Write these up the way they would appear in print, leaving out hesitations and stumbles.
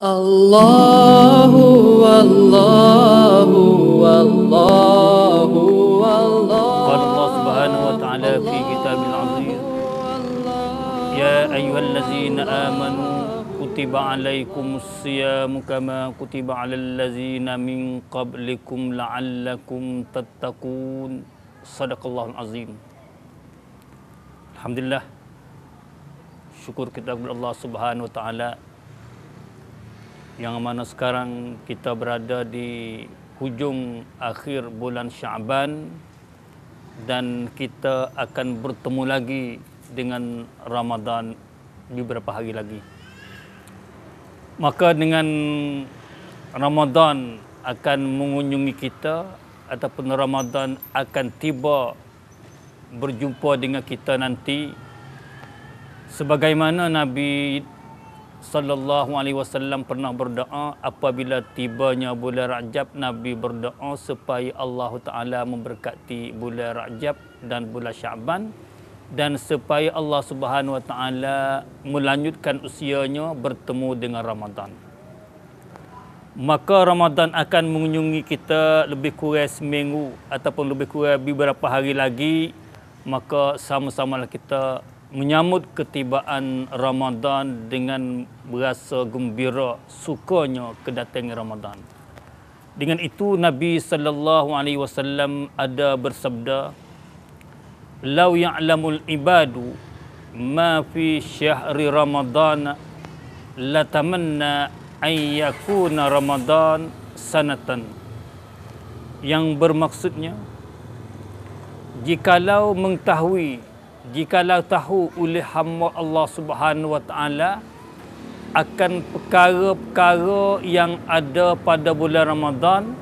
Allahu Allahu Allahu Allahu. Qala Allah Subhanahu wa ta'ala fi kitabil azim. Ya ayyuhallazina amanu kutiba alaikumus siyamu kama kutiba alal ladzina min qablikum la'allakum tattaqun. Shadaqallahul azim. Alhamdulillah. Syukur kita kepada Allah Subhanahu wa ta'ala yang mana sekarang kita berada di hujung akhir bulan Syaban dan kita akan bertemu lagi dengan Ramadan beberapa hari lagi. Maka dengan Ramadan akan mengunjungi kita ataupun Ramadan akan tiba berjumpa dengan kita nanti, sebagaimana Nabi sallallahu alaihi wasallam pernah berdoa apabila tibanya bulan Rajab. Nabi berdoa supaya Allah Taala memberkati bulan Rajab dan bulan Syaban, dan supaya Allah Subhanahu wa taala melanjutkan usianya bertemu dengan Ramadan. Maka Ramadan akan mengunjungi kita lebih kurang seminggu ataupun lebih kurang beberapa hari lagi. Maka sama-samalah kita menyambut ketibaan Ramadan dengan berasa gembira, sukanya kedatangan Ramadan. Dengan itu Nabi sallallahu alaihi wasallam ada bersabda, "Lau ya'lamul ibadu ma fi syahri Ramadan latamanna an yakuna Ramadan sanatan." Yang bermaksudnya, jikalau tahu oleh hamba Allah Subhanahu wa taala akan perkara-perkara yang ada pada bulan Ramadan,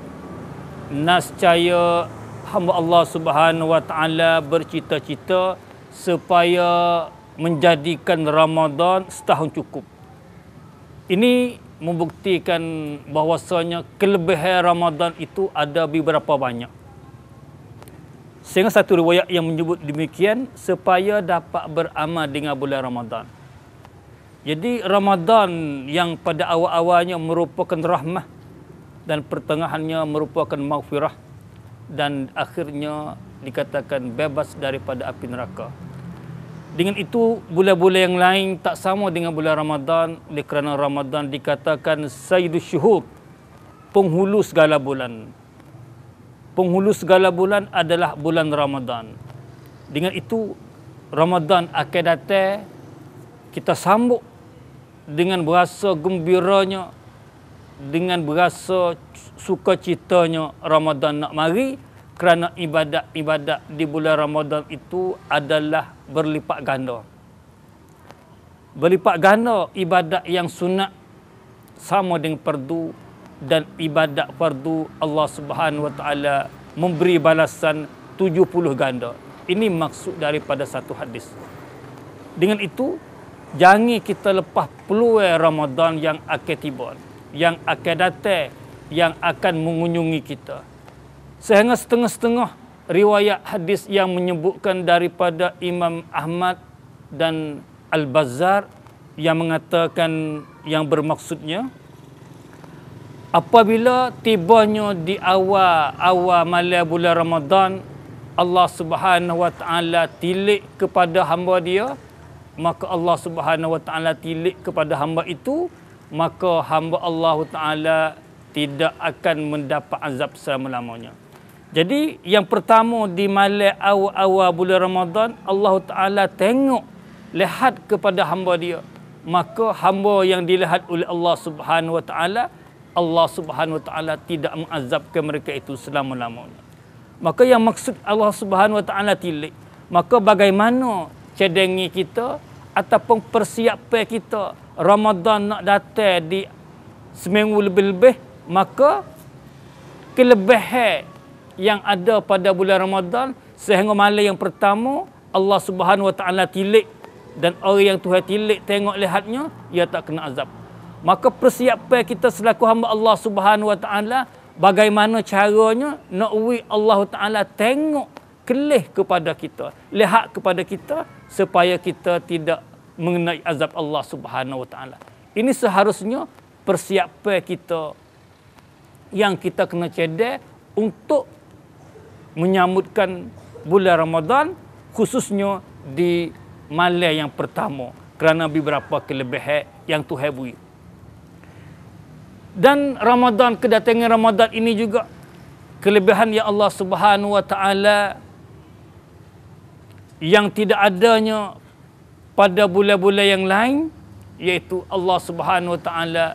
nescaya hamba Allah Subhanahu wa taala bercita-cita supaya menjadikan Ramadan setahun cukup. Ini membuktikan bahwasanya kelebihan Ramadan itu ada beberapa banyak. Sehingga satu riwayat yang menyebut demikian, supaya dapat beramal dengan bulan Ramadan. Jadi Ramadan yang pada awal-awalnya merupakan rahmah dan pertengahannya merupakan maghfirah dan akhirnya dikatakan bebas daripada api neraka. Dengan itu bulan-bulan yang lain tak sama dengan bulan Ramadan, oleh kerana Ramadan dikatakan sayyidus syuhur, penghulu segala bulan. Penghulu segala bulan adalah bulan Ramadan. Dengan itu Ramadan akan datang, kita sambut dengan berasa gembiranya, dengan berasa sukacitanya Ramadan nak mari, kerana ibadat-ibadat di bulan Ramadan itu adalah berlipat ganda. Berlipat ganda ibadat yang sunat sama dengan fardu, dan ibadat fardu Allah Subhanahu wa taala memberi balasan 70 ganda. Ini maksud daripada satu hadis. Dengan itu jangan kita lepas peluang Ramadan yang akan tiba, yang akan datang, yang akan mengunjungi kita. Sehingga setengah-setengah riwayat hadis yang menyebutkan daripada Imam Ahmad dan Al-Bazzar yang mengatakan, yang bermaksudnya, apabila tibanya di awal malam bulan Ramadan, Allah Subhanahu wa taala tilik kepada hamba dia, maka Allah Subhanahu wa taala tilik kepada hamba itu, maka hamba Allah taala tidak akan mendapat azab selama-lamanya. Jadi yang pertama di malam awal bulan Ramadan, Allah taala tengok, lihat kepada hamba dia, maka hamba yang dilihat oleh Allah Subhanahu wa taala, Allah Subhanahu wa taala tidak mengazabkan mereka itu selama-lamanya. Maka yang maksud Allah Subhanahu wa taala tilik, maka bagaimana cadangan kita ataupun persiapan kita Ramadan nak datang di seminggu lebih-lebih, maka kelebihan yang ada pada bulan Ramadan, sehingga malam yang pertama Allah Subhanahu wa taala tilik, dan orang yang Tuhan tilik tengok lihatnya, ia tak kena azab. Maka persiapan kita selaku hamba Allah Subhanahu wa taala, bagaimana caranya nak Allah taala tengok kelih kepada kita, lihat kepada kita, supaya kita tidak mengenai azab Allah Subhanahu wa taala. Ini seharusnya persiapan kita yang kita kena cedek untuk menyambutkan bulan Ramadan, khususnya di malam yang pertama, kerana beberapa kelebihan yang Tuhan beri. Dan Ramadan, kedatangan Ramadan ini juga kelebihan yang Allah Subhanahu wa taala yang tidak adanya pada bulan-bulan yang lain, iaitu Allah Subhanahu wa taala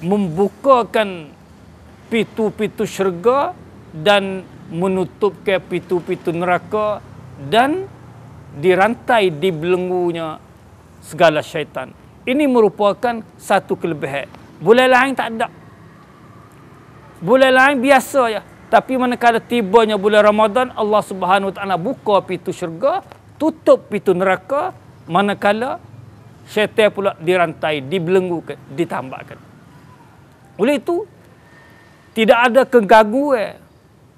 membukakan pintu-pintu syurga dan menutupkan pintu-pintu neraka dan dirantai, dibelenggunya segala syaitan. Ini merupakan satu kelebihan. Bulan lain tak ada. Bulan lain biasa ya. Tapi manakala tibanya bulan Ramadan, Allah Subhanahu wa taala buka pintu syurga, tutup pintu neraka, manakala syaitan pula dirantai, dibelenggukan, ditambahkan. Oleh itu, tidak ada kegangguan,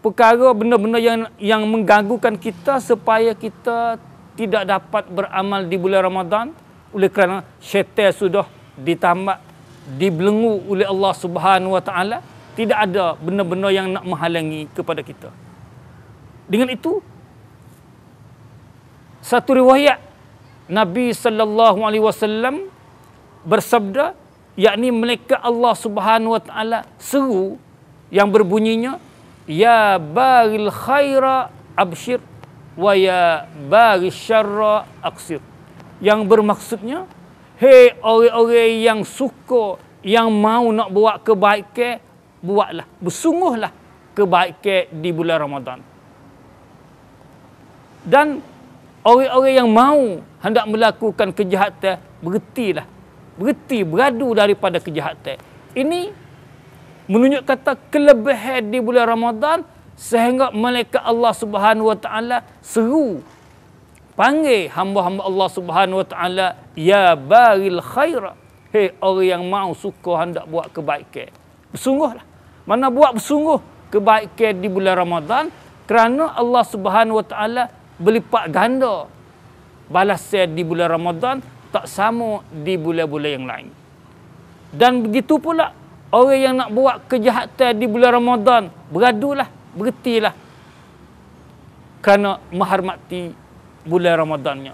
perkara benda-benda yang mengganggukan kita supaya kita tidak dapat beramal di bulan Ramadan, oleh kerana syaitan sudah ditambah, dibelenggu oleh Allah Subhanahu wa taala. Tidak ada benda-benda yang nak menghalangi kepada kita. Dengan itu, satu riwayat Nabi sallallahu alaihi wasallam bersabda, yakni malaikat Allah Subhanahu wa taala seru yang berbunyinya, ya baghil khaira abshir wa ya baghis syarra aqsir. Yang bermaksudnya, hei orang-orang yang suka, yang mau nak buat kebaikan, buatlah, bersungguhlah kebaikan di bulan Ramadan. Dan orang-orang yang mau hendak melakukan kejahatan, berhentilah. Berhenti, beradu daripada kejahatan. Ini menunjuk kata kelebihan di bulan Ramadan, sehingga malaikat Allah Subhanahu wa taala seru, panggil hamba-hamba Allah Subhanahu wa taala, ya baghil khaira, hei orang yang mau suka hendak buat kebaikan, bersungguhlah. Mana buat bersungguh kebaikan di bulan Ramadan, kerana Allah Subhanahu wa taala berlipat ganda balasan di bulan Ramadan, tak sama di bulan-bulan yang lain. Dan begitu pula orang yang nak buat kejahatan di bulan Ramadan, beradulah, berhentilah, kerana menghormati bulan Ramadannya.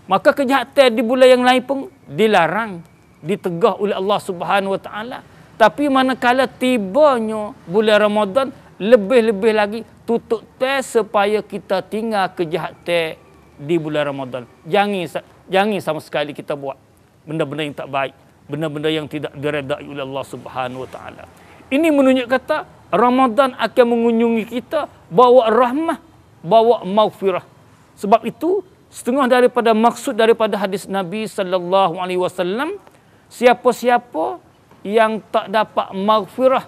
Maka kejahatan di bulan yang lain pun dilarang, ditegah oleh Allah Subhanahu wa taala. Tapi manakala tibanya bulan Ramadan, lebih-lebih lagi tutup tes supaya kita tinggal kejahatan di bulan Ramadan. Jangan sama sekali kita buat benda-benda yang tak baik, benda-benda yang tidak diredai oleh Allah Subhanahu wa taala. Ini menunjuk kata Ramadan akan mengunjungi kita, bawa rahmah, bawa maghfirah. Sebab itu, setengah daripada maksud daripada hadis Nabi sallallahu alaihi wasallam, siapa-siapa yang tak dapat maghfirah,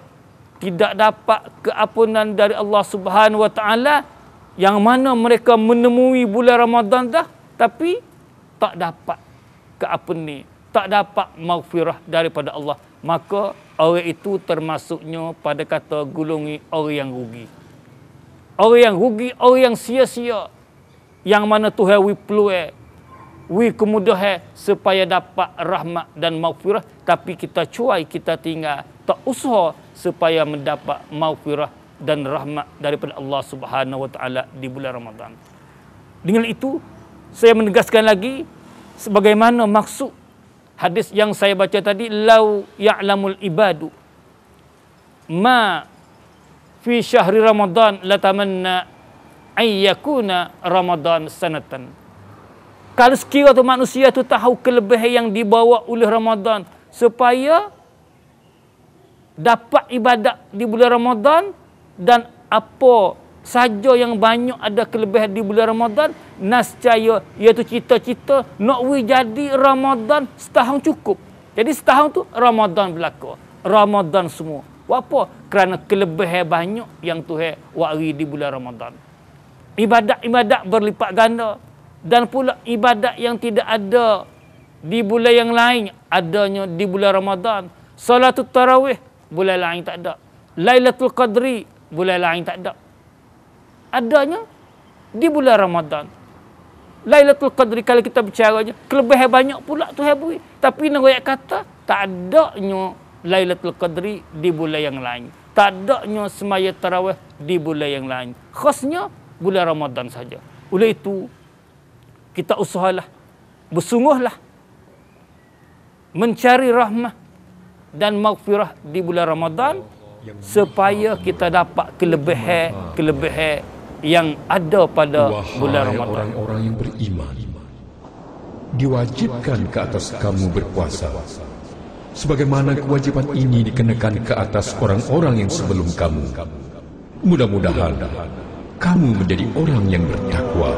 tidak dapat keampunan dari Allah Subhanahu wa taala, yang mana mereka menemui bulan Ramadan dah tapi tak dapat keampunan, tak dapat maghfirah daripada Allah, maka orang itu termasuknya pada kata golongan orang yang rugi. Orang yang rugi, orang yang sia-sia, yang mana Tuhan wi peluang, wi kemudahan supaya dapat rahmat dan maghfirah, tapi kita cuai, kita tinggal, tak usaha supaya mendapat maghfirah dan rahmat daripada Allah Subhanahu wa taala di bulan Ramadan. Dengan itu, saya menegaskan lagi sebagaimana maksud hadis yang saya baca tadi, lau ya'lamul ibadu ma fi syahri Ramadan latamanna ayyakuna Ramadan sanatan. Kalau sekiranya tu manusia tu tahu kelebihan yang dibawa oleh Ramadan supaya dapat ibadat di bulan Ramadan, dan apa saja yang banyak ada kelebihan di bulan Ramadan, nascaya iaitu cita-cita nak jadi Ramadan setahun cukup. Jadi setahun tu Ramadan berlaku, Ramadan semua. Apa? Kerana kelebihan banyak yang Tuhan wari di bulan Ramadan. Ibadat-ibadat berlipat ganda, dan pula ibadat yang tidak ada di bulan yang lain, adanya di bulan Ramadan. Salatul tarawih, bulan lain tak ada. Lailatul Qadri, bulan lain tak ada. Adanya di bulan Ramadan. Lailatul Qadri, kalau kita bicaranya, kelebihan banyak pula Tuhan beri. Tapi nak kata tak adanya Lailatul Qadri di bulan yang lain. Tak adanya semaya tarawih di bulan yang lain. Khasnya bulan Ramadan saja. Oleh itu, kita usahalah, bersungguhlah mencari rahmah dan maghfirah di bulan Ramadan supaya kita dapat kelebihan yang ada pada bulan Ramadan. Orang-orang yang beriman, diwajibkan ke atas kamu berpuasa, sebagaimana kewajiban ini dikenakan ke atas orang-orang yang sebelum kamu. Mudah-mudahan kamu menjadi orang yang bertakwa.